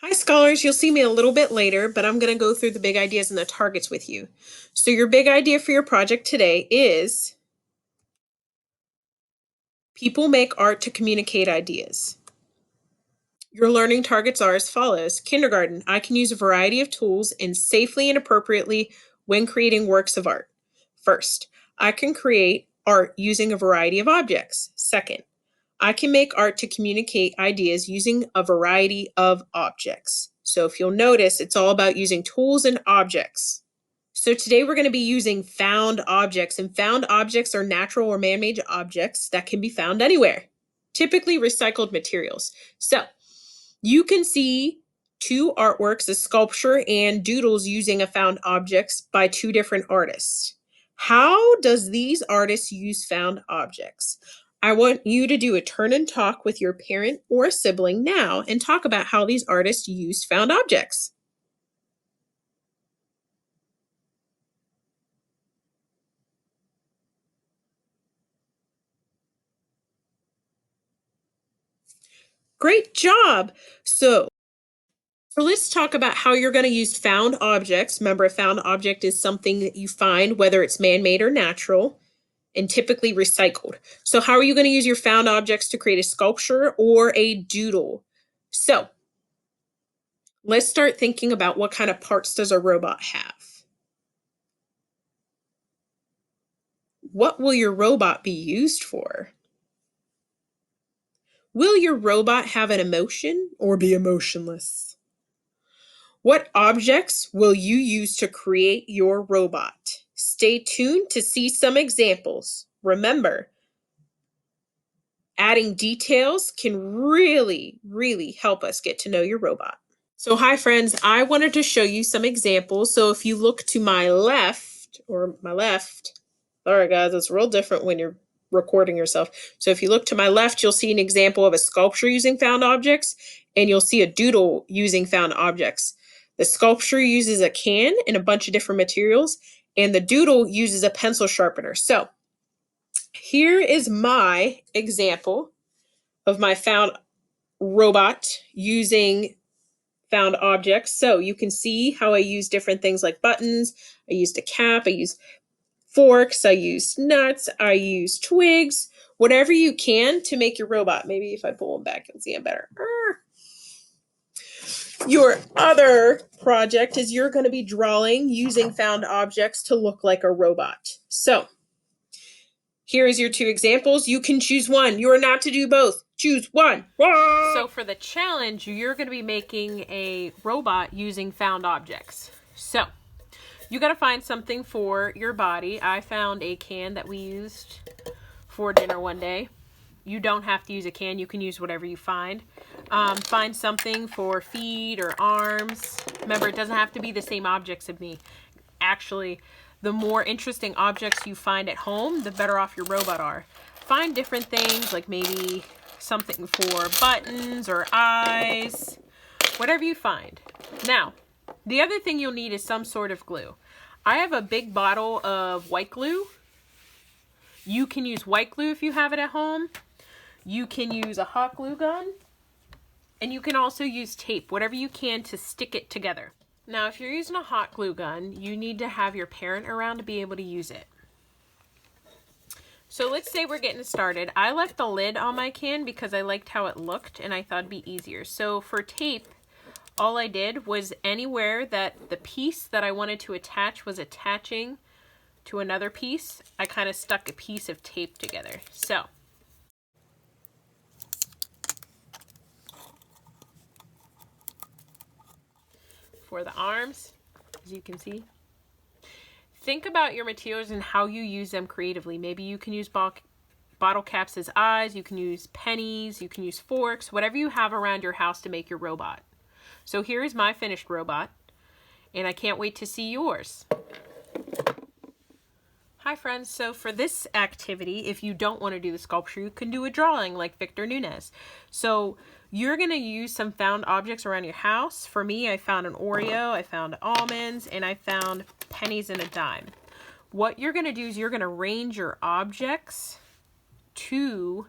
Hi, scholars. You'll see me a little bit later, but I'm going to go through the big ideas and the targets with you. So, your big idea for your project today is people make art to communicate ideas. Your learning targets are as follows. Kindergarten, I can use a variety of tools and safely and appropriately when creating works of art. First, I can create art using a variety of objects. Second, I can make art to communicate ideas using a variety of objects. So if you'll notice, it's all about using tools and objects. So today we're going to be using found objects, and found objects are natural or man-made objects that can be found anywhere, typically recycled materials. So you can see two artworks, a sculpture and doodles using a found objects by two different artists. How does these artists use found objects? I want you to do a turn and talk with your parent or sibling now and talk about how these artists used found objects. Great job. So let's talk about how you're going to use found objects. Remember, a found object is something that you find, whether it's man-made or natural, and typically recycled. So how are you going to use your found objects to create a sculpture or a doodle? So let's start thinking about what kind of parts does a robot have? What will your robot be used for? Will your robot have an emotion or be emotionless? What objects will you use to create your robot? Stay tuned to see some examples. Remember, adding details can really help us get to know your robot. So hi friends, I wanted to show you some examples. So if you look to my left, sorry guys, it's real different when you're recording yourself. So if you look to my left, you'll see an example of a sculpture using found objects, and you'll see a doodle using found objects. The sculpture uses a can and a bunch of different materials, and the doodle uses a pencil sharpener. So here is my example of my found robot using found objects. So you can see how I use different things like buttons. I used a cap, I used forks, I used nuts, I used twigs, whatever you can to make your robot. Maybe if I pull them back, you'll see them better. Your other project is you're going to be drawing using found objects to look like a robot. So here is your two examples. You can choose one. You are not to do both. Choose one. So for the challenge, you're going to be making a robot using found objects. So you got to find something for your body. I found a can that we used for dinner one day. You don't have to use a can. You can use whatever you find. Find something for feet or arms. Remember, it doesn't have to be the same objects as me. Actually, the more interesting objects you find at home, the better off your robot are. Find different things, like maybe something for buttons or eyes, whatever you find. Now, the other thing you'll need is some sort of glue. I have a big bottle of white glue. You can use white glue if you have it at home. You can use a hot glue gun. And you can also use tape, whatever you can to stick it together. Now, if you're using a hot glue gun, you need to have your parent around to be able to use it. So let's say we're getting started. I left the lid on my can because I liked how it looked and I thought it'd be easier. So for tape, all I did was anywhere that the piece that I wanted to attach was attaching to another piece, I kind of stuck a piece of tape together. So for the arms, as you can see, think about your materials and how you use them creatively. Maybe you can use bottle caps as eyes, you can use pennies, you can use forks, whatever you have around your house to make your robot. So here is my finished robot, and I can't wait to see yours. Hi friends, so for this activity, if you don't want to do the sculpture, you can do a drawing like Victor Nunez. So you're going to use some found objects around your house. For me, I found an Oreo, I found almonds, and I found pennies and a dime. What you're going to do is you're going to arrange your objects to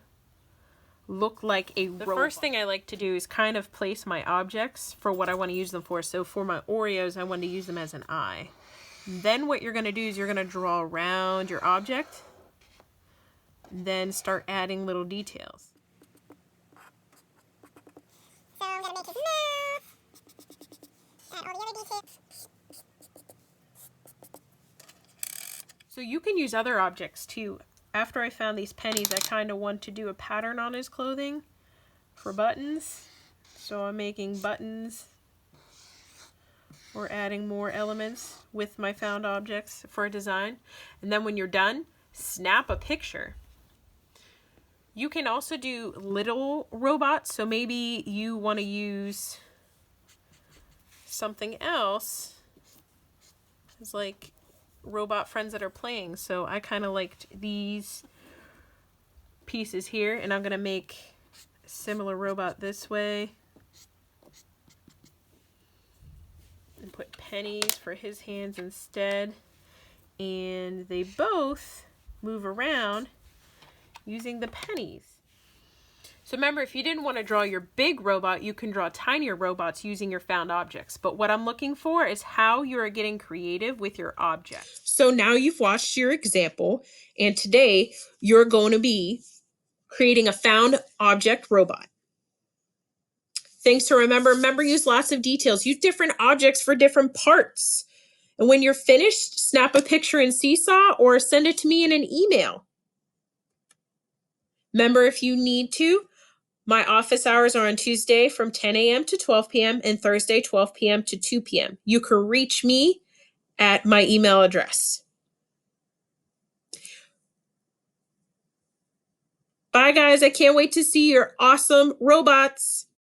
look like a robot. The first thing I like to do is kind of place my objects for what I want to use them for. So for my Oreos, I want to use them as an eye. Then what you're going to do is you're going to draw around your object, then start adding little details. So I'm going to make his mouth, add all the other details. So you can use other objects too. After I found these pennies, I kind of want to do a pattern on his clothing for buttons. So I'm making buttons or adding more elements with my found objects for a design. And then when you're done, snap a picture. You can also do little robots. So maybe you want to use something else. It's like robot friends that are playing. So I kind of liked these pieces here, and I'm going to make a similar robot this way. And put pennies for his hands instead. And they both move around using the pennies. So remember, if you didn't want to draw your big robot, you can draw tinier robots using your found objects. But what I'm looking for is how you are getting creative with your objects. So now you've watched your example, and today you're going to be creating a found object robot. Things to remember, use lots of details. Use different objects for different parts. And when you're finished, snap a picture in Seesaw or send it to me in an email. Remember, if you need to, my office hours are on Tuesday from 10 a.m. to 12 p.m. and Thursday 12 p.m. to 2 p.m. You can reach me at my email address. Bye, guys. I can't wait to see your awesome robots.